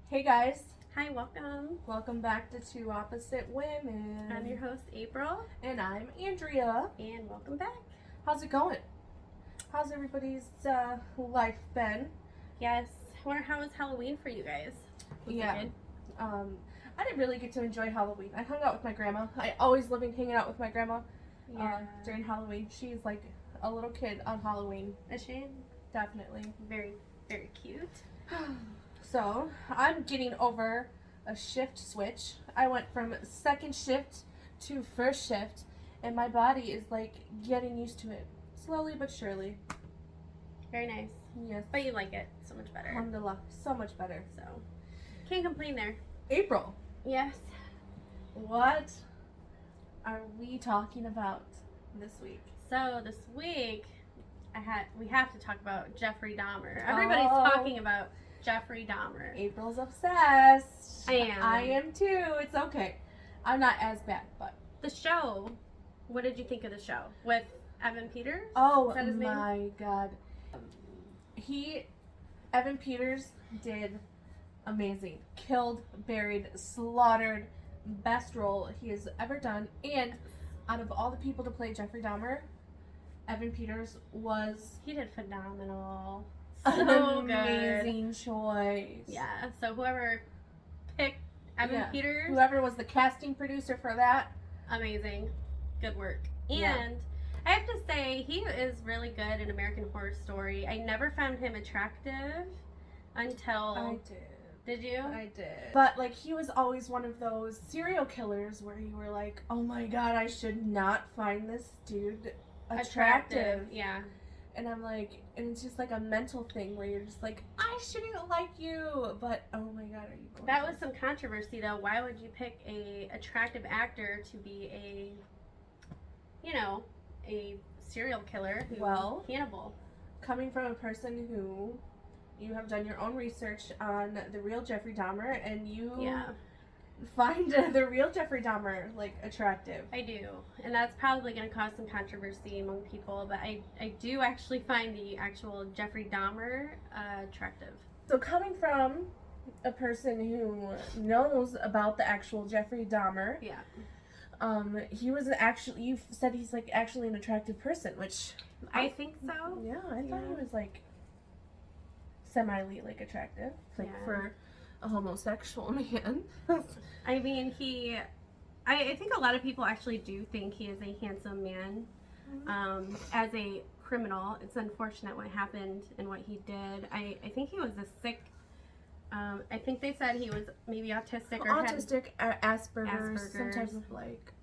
Hey guys, Hi, welcome. welcome back to Two Opposite Women. I'm your host, April, And I'm Andrea. and welcome back. How's it going? How's everybody's life been? Yes, I wonder how was Halloween for you guys? Was it good? I didn't really get to enjoy Halloween. I hung out with my grandma. I always loved hanging out with my grandma during Halloween. She's like a little kid on Halloween. Is she? Definitely. Very, very cute. So, I'm getting over a shift switch. I went from second shift to first shift, and my body is like getting used to it. Slowly but surely. Very nice. Yes. But you like it so much better. Alhamdulillah. So much better. So, can't complain there. April, Yes. what are we talking about this week? So, this week, we have to talk about Jeffrey Dahmer. Everybody's Oh. talking about Jeffrey Dahmer. April's obsessed. I am. I am too. It's okay. I'm not as bad, but. The show, what did you think of the show? With Evan Peters? Oh Is that his name? my god. Evan Peters did amazing. Killed, buried, slaughtered. Best role he has ever done. And out of all the people to play Jeffrey Dahmer, Evan Peters was He did phenomenal. an So good. amazing choice. Yeah, so whoever picked Evan Yeah. Peters, Whoever was the casting producer for that. amazing. Good work. And Yeah. I have to say, he is really good in American Horror Story. I never found him attractive until... I did. Did you? I did. But, like, he was always one of those serial killers where you were like, oh my god, I should not find this dude attractive. Yeah. And I'm like, and it's just like a mental thing where you're just like, I shouldn't like you. But, oh my god, are you going That was some controversy, though. Why would you pick a attractive actor to be a serial killer? Well- Hannibal. Coming from a person who you have done your own research on the real Jeffrey Dahmer, and you Yeah. find the real Jeffrey Dahmer, like, attractive. I do, and that's probably going to cause some controversy among people, but I do actually find the actual Jeffrey Dahmer attractive. So coming from a person who knows about the actual Jeffrey Dahmer, Yeah. he was actually, you said he's like actually an attractive person, which I think so. yeah, I thought he Yeah. was like semi like attractive, like Yeah. for a homosexual man. I mean, I think a lot of people actually do think he is a handsome man. As a criminal, it's unfortunate what happened and what he did. I think he was a sick, I think they said he was maybe autistic or had Autistic, Asperger's, some type Asperger's. of like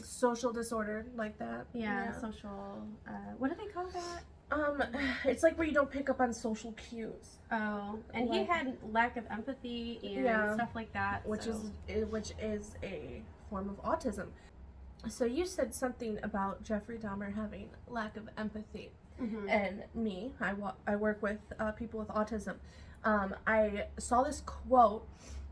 social disorder like that. social, what do they call that? It's like where you don't pick up on social cues. Oh, and he Like- had lack of empathy and Yeah. stuff like that. which so. is a form of autism. So you said something about Jeffrey Dahmer having lack of empathy, Mhm. and me, I work with people with autism. I saw this quote,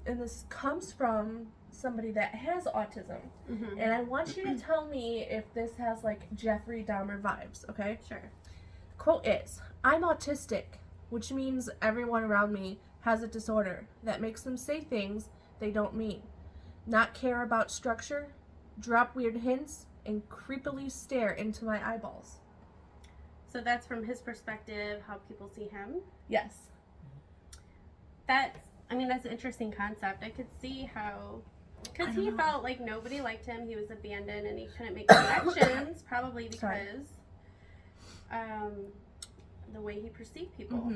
and this comes from somebody that has autism, Mhm. and I want you to tell me if this has like Jeffrey Dahmer vibes. Okay. Sure. Quote is, I'm autistic, which means everyone around me has a disorder that makes them say things they don't mean, not care about structure, drop weird hints, and creepily stare into my eyeballs. So that's from his perspective, how people see him. Yes. That's an interesting concept. I could see how, because I he don't know. felt like nobody liked him. He was abandoned and he couldn't make connections, probably Sorry. because the way he perceived people.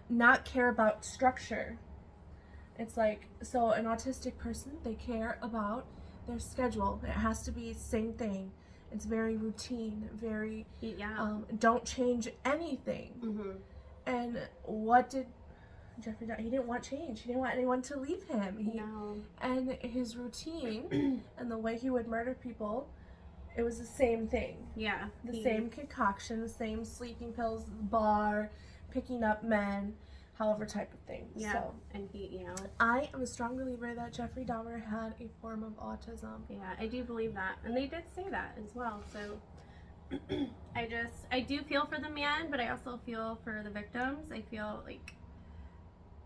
Not care about structure. It's like, so an autistic person, they care about their schedule. It has to be the same thing. It's very routine, very, Yeah. don't change anything. Mm-hmm. And what did Jeffrey Dahmer? He didn't want change. He didn't want anyone to leave him. No. And his routine and the way he would murder people, it was the same thing. Yeah. The same concoction, the same sleeping pills, bar, picking up men, however type of thing. Yeah. So And he, I am a strong believer that Jeffrey Dahmer had a form of autism. yeah, I do believe that. And they did say that as well. So I do feel for the man, but I also feel for the victims. I feel like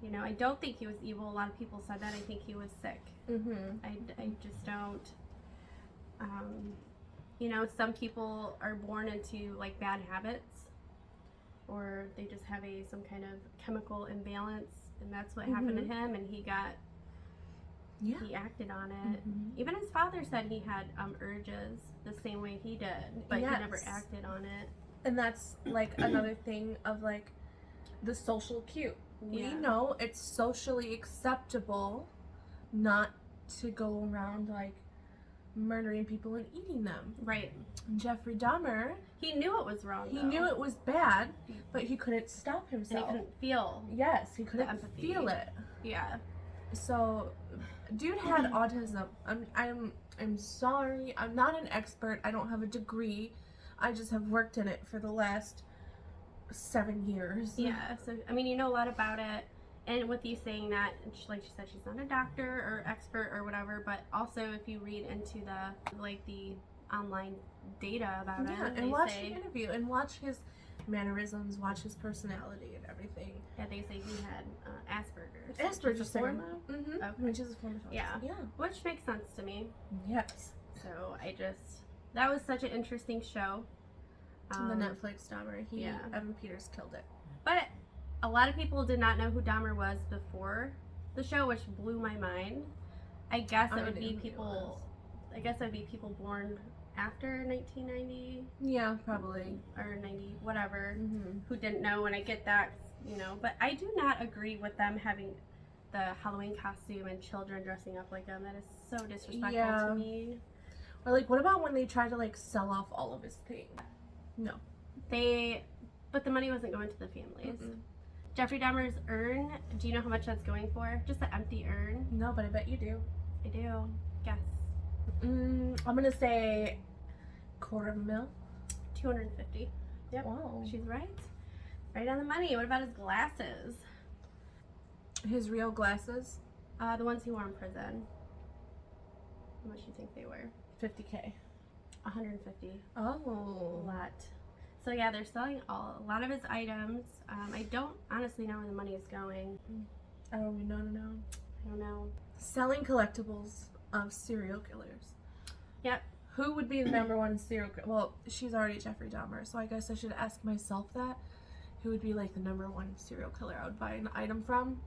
You know, I don't think he was evil. A lot of people said that. I think he was sick. Mm-hmm. I just don't. You know, some people are born into like bad habits, or they just have some kind of chemical imbalance, and that's what happened to him. And he acted on it. Even his father said he had urges the same way he did, but he never acted on it. And that's like another thing of like the social cue. We know it's socially acceptable not to go around like murdering people and eating them. Right. Jeffrey Dahmer, he knew it was wrong. He knew it was bad, but he couldn't stop himself. And he couldn't feel. Yes, he couldn't feel it. Yeah. So, dude had autism. I'm sorry. I'm not an expert. I don't have a degree. I just have worked in it for the last 7 years. Yeah. So, I mean, you know a lot about it. And with you saying that, like she said, she's not a doctor or expert or whatever, but also if you read into the online data about it, and watch the interview and watch his mannerisms, watch his personality and everything. Yeah, they say he had Asperger's. Asperger's form of? Okay. Which is a form of autism. Yeah, which makes sense to me. Yes. So that was such an interesting show. The Netflix Dahmer. Evan Peters killed it. But a lot of people did not know who Dahmer was before the show, which blew my mind. I guess it would be people. I guess it would be people born after 1990. Yeah, probably. Or 90, whatever, who didn't know. And I get that, you know. But I do not agree with them having the Halloween costume and children dressing up like them. That is so disrespectful to me. Or like, what about when they tried to like sell off all of his things? No. But the money wasn't going to the families. Jeffrey Dahmer's urn, do you know how much that's going for? Just an empty urn? No, but I bet you do. I do. Guess. I'm gonna say $250,000. $250,000. Yep. Wow. She's right. Right on the money. What about his glasses? His real glasses? The ones he wore in prison. How much do you think they were? $50,000. $150,000. Oh. A lot. So yeah, they're selling a lot of his items. I don't honestly know where the money is going. I don't even know. I don't know. Selling collectibles of serial killers. Yep. Who would be the number one serial killer? Well, she's already Jeffrey Dahmer, so I guess I should ask myself that. Who would be like the number one serial killer I would buy an item from?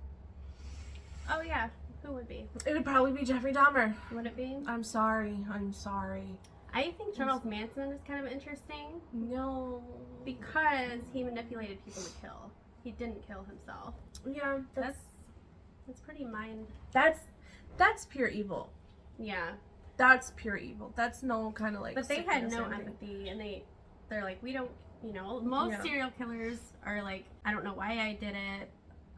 Oh yeah, who would be? It would probably be Jeffrey Dahmer. Would it be? I'm sorry. I think Charles Manson is kind of interesting. No. Because he manipulated people to kill. He didn't kill himself. Yeah, that's pretty mind. That's pure evil. Yeah. That's pure evil. That's no kind of like. But they had no empathy, and they're like, we don't. You know, most serial killers are like, I don't know why I did it.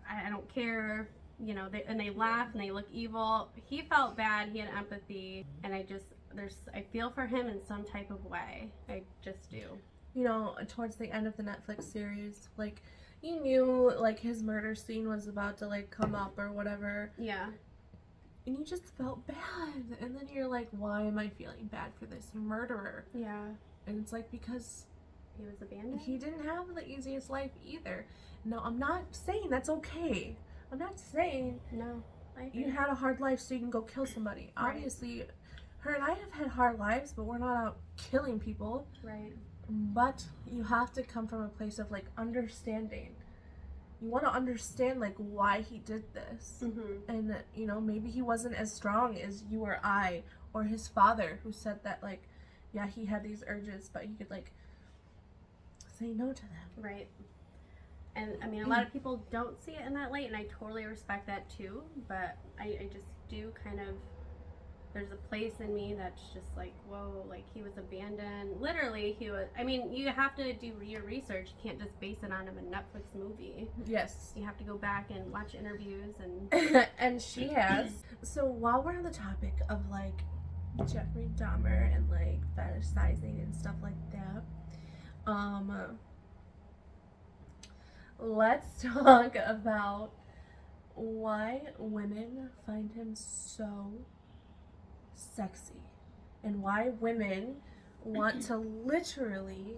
I don't care. You know, they laugh and they look evil. He felt bad. He had empathy, and I feel for him in some type of way. I just do. You know, towards the end of the Netflix series, like, you knew, like, his murder scene was about to, like, come up or whatever. Yeah. And you just felt bad. And then you're like, why am I feeling bad for this murderer? Yeah. And it's like, because he was abandoned? He didn't have the easiest life either. No, I'm not saying that's okay. I'm not saying no. You had a hard life so you can go kill somebody. Right. Obviously, her and I have had hard lives, but we're not out killing people. Right. But you have to come from a place of, like, understanding. You want to understand, like, why he did this. And that, you know, maybe he wasn't as strong as you or I, or his father, who said that, like, yeah, he had these urges, but he could, like, say no to them. Right. And, I mean, a lot of people don't see it in that light, and I totally respect that, too. But I just do kind of... There's a place in me that's just like, whoa, like, he was abandoned. Literally, he was... I mean, you have to do your research. You can't just base it on a Netflix movie. Yes. You have to go back and watch interviews and... And she has. So, while we're on the topic of, like, Jeffrey Dahmer and, like, fetishizing and stuff like that, let's talk about why women find him so sexy and why women want to literally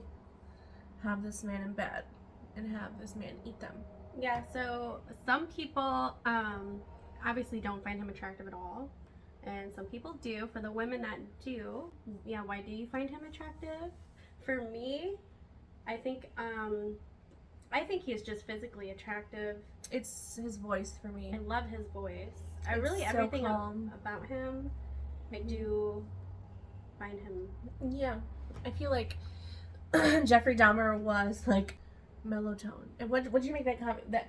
have this man in bed and have this man eat them. Yeah, so some people obviously don't find him attractive at all. And some people do. For the women that do, yeah, why do you find him attractive? For me, I think he's just physically attractive. It's his voice for me. I love his voice. I It's really so everything calm. about him, I do find him. Yeah, I feel like Jeffrey Dahmer was like mellow tone. And what did you make that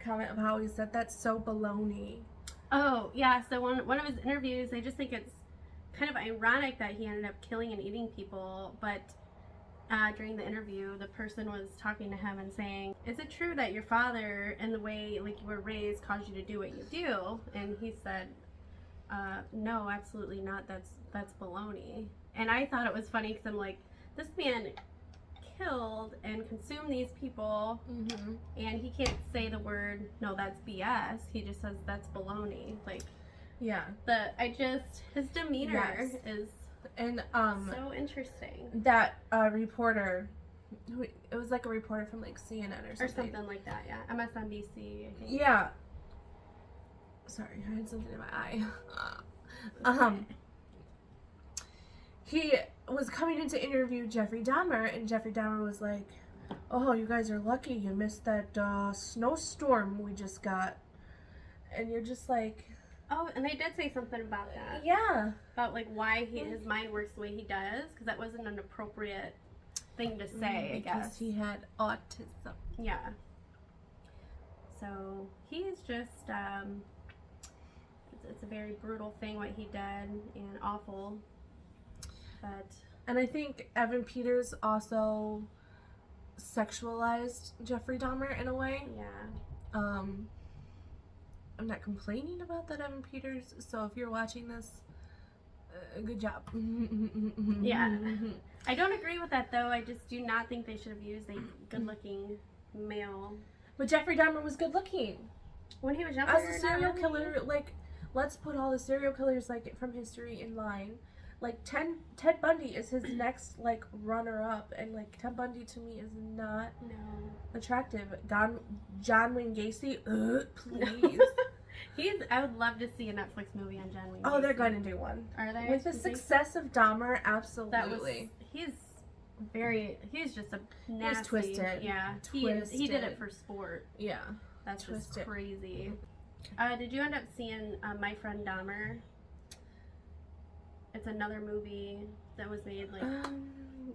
comment of how he said that's so baloney? Oh yeah, so one of his interviews, I just think it's kind of ironic that he ended up killing and eating people, but during the interview, the person was talking to him and saying, "Is it true that your father and the way like you were raised caused you to do what you do?" And he said, "No, absolutely not. That's baloney." And I thought it was funny because I'm like, this man killed and consumed these people, and he can't say the word "no, that's BS." He just says that's baloney. Like, yeah, his demeanor is. And so interesting. That reporter, it was like a reporter from like CNN or something. Or something like that, yeah. MSNBC, I think. Yeah. Sorry, I had something in my eye. He was coming in to interview Jeffrey Dahmer, and Jeffrey Dahmer was like, "Oh, you guys are lucky you missed that snowstorm we just got." And you're just like... Oh, and they did say something about that. Yeah. About like why his mind works the way he does, because that wasn't an appropriate thing to say, I guess. Because he had autism. Yeah. So he is just, it's a very brutal thing what he did, and awful. But. And I think Evan Peters also sexualized Jeffrey Dahmer in a way. Yeah. I'm not complaining about that, Evan Peters. So if you're watching this, good job. Yeah. I don't agree with that, though. I just do not think they should have used a good-looking male. But Jeffrey Dahmer was good-looking. When he was younger. As a serial killer, like, let's put all the serial killers, like, from history in line. Like, Ted Bundy is his next, like, runner-up. And, like, Ted Bundy, to me, is not attractive. John Wayne Gacy, please. I would love to see a Netflix movie on John Wayne Gacy. Oh, they're going to do one. Are they? With the success of Dahmer, absolutely. He's just a nasty. He's twisted. Yeah. Twisted. He did it for sport. Yeah. That's twisted. Just crazy. Did you end up seeing My Friend Dahmer? It's another movie that was made like...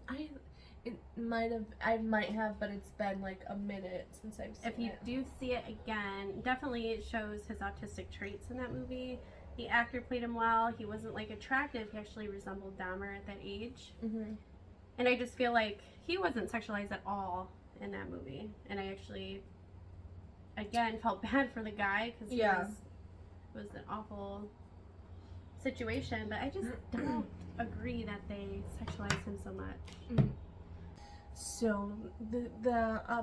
I might have, but it's been like a minute since I've seen it. If you do see it again, definitely it shows his autistic traits in that movie. The actor played him well. He wasn't like attractive. He actually resembled Dahmer at that age. And I just feel like he wasn't sexualized at all in that movie. And I actually, again, felt bad for the guy because it was an awful situation. But I just don't agree that they sexualized him so much. So the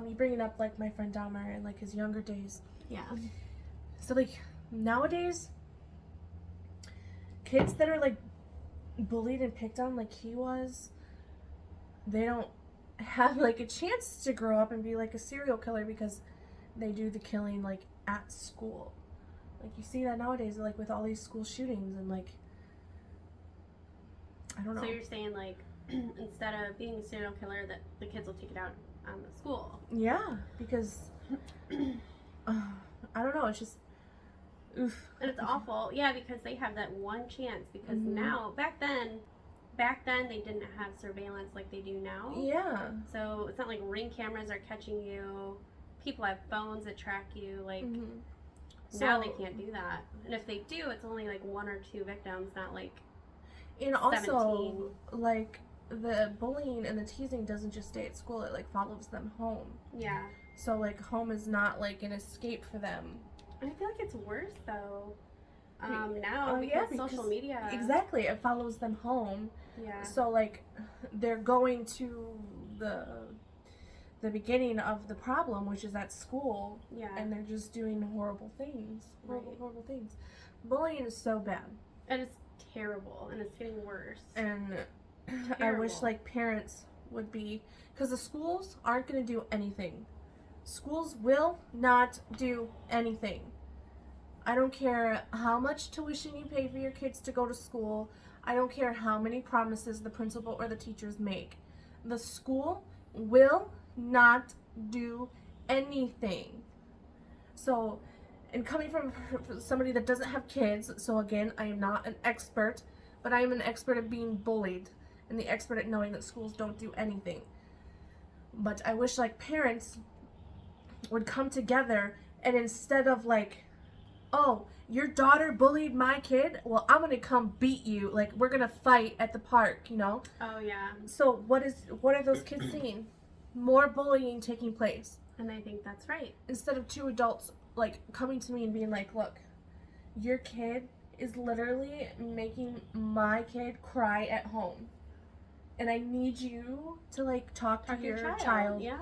you bringing up like My Friend Dahmer and like his younger days. Yeah. So like nowadays, kids that are like bullied and picked on like he was, they don't have like a chance to grow up and be like a serial killer because they do the killing like at school. Like you see that nowadays, like with all these school shootings and like I don't know. So you're saying like instead of being a serial killer, that the kids will take it out on the school. Yeah, because I don't know. It's just oof. And it's awful. Yeah, because they have that one chance. Because now, back then they didn't have surveillance like they do now. Yeah. So it's not like Ring cameras are catching you. People have phones that track you. Like now they can't do that. And if they do, it's only like 1 or 2 victims, not like. And also, 17. Like. The bullying and the teasing doesn't just stay at school, it like follows them home. Yeah. So like home is not like an escape for them. And I feel like it's worse though. Now because social media. Exactly, it follows them home. Yeah. So like they're going to the beginning of the problem, which is at school. Yeah. And they're just doing horrible things. Horrible things. Bullying is so bad. And it's terrible, and it's getting worse. And I wish like parents would be, because the schools aren't going to do anything Schools will not do anything. I don't care how much tuition you pay for your kids to go to school. I don't care how many promises the principal or the teachers make. The school will not do anything. So, and coming from somebody that doesn't have kids, so again, I am not an expert, but I am an expert at being bullied and the expert at knowing that schools don't do anything. But I wish like parents would come together and instead of like, oh, your daughter bullied my kid, well, I'm gonna come beat you, like we're gonna fight at the park, you know? Oh yeah. So what are those kids seeing? More bullying taking place. And I think that's right. Instead of two adults like coming to me and being like, look, your kid is literally making my kid cry at home. And I need you to like talk to your child. Yeah.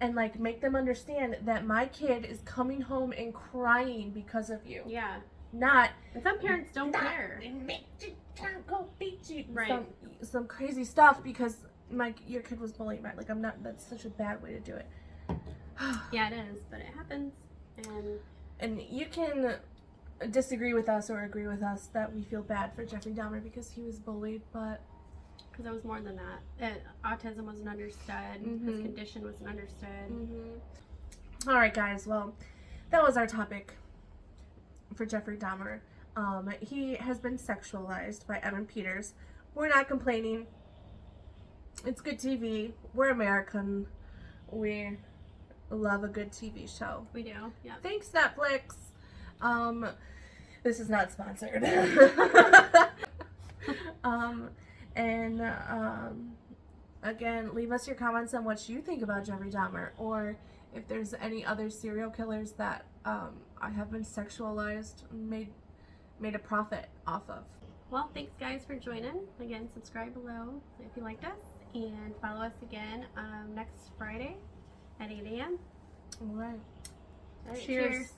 And like make them understand that my kid is coming home and crying because of you. Yeah. Not. And some parents don't care. Make your child go beat you. Right. Some crazy stuff because your kid was bullied. Right? Like I'm not. That's such a bad way to do it. Yeah, it is, but it happens. And you can disagree with us or agree with us that we feel bad for Jeffrey Dahmer because he was bullied, but. Because it was more than that. Autism wasn't understood. His condition wasn't understood. All right, guys. Well, that was our topic for Jeffrey Dahmer. He has been sexualized by Evan Peters. We're not complaining. It's good TV. We're American. We love a good TV show. We do. Yeah. Thanks, Netflix. This is not sponsored. And again, leave us your comments on what you think about Jeffrey Dahmer, or if there's any other serial killers that have been sexualized, made a profit off of. Well, thanks guys for joining. Again, subscribe below if you liked us, and follow us again next Friday at 8 a.m. All right. All right, Cheers. cheers.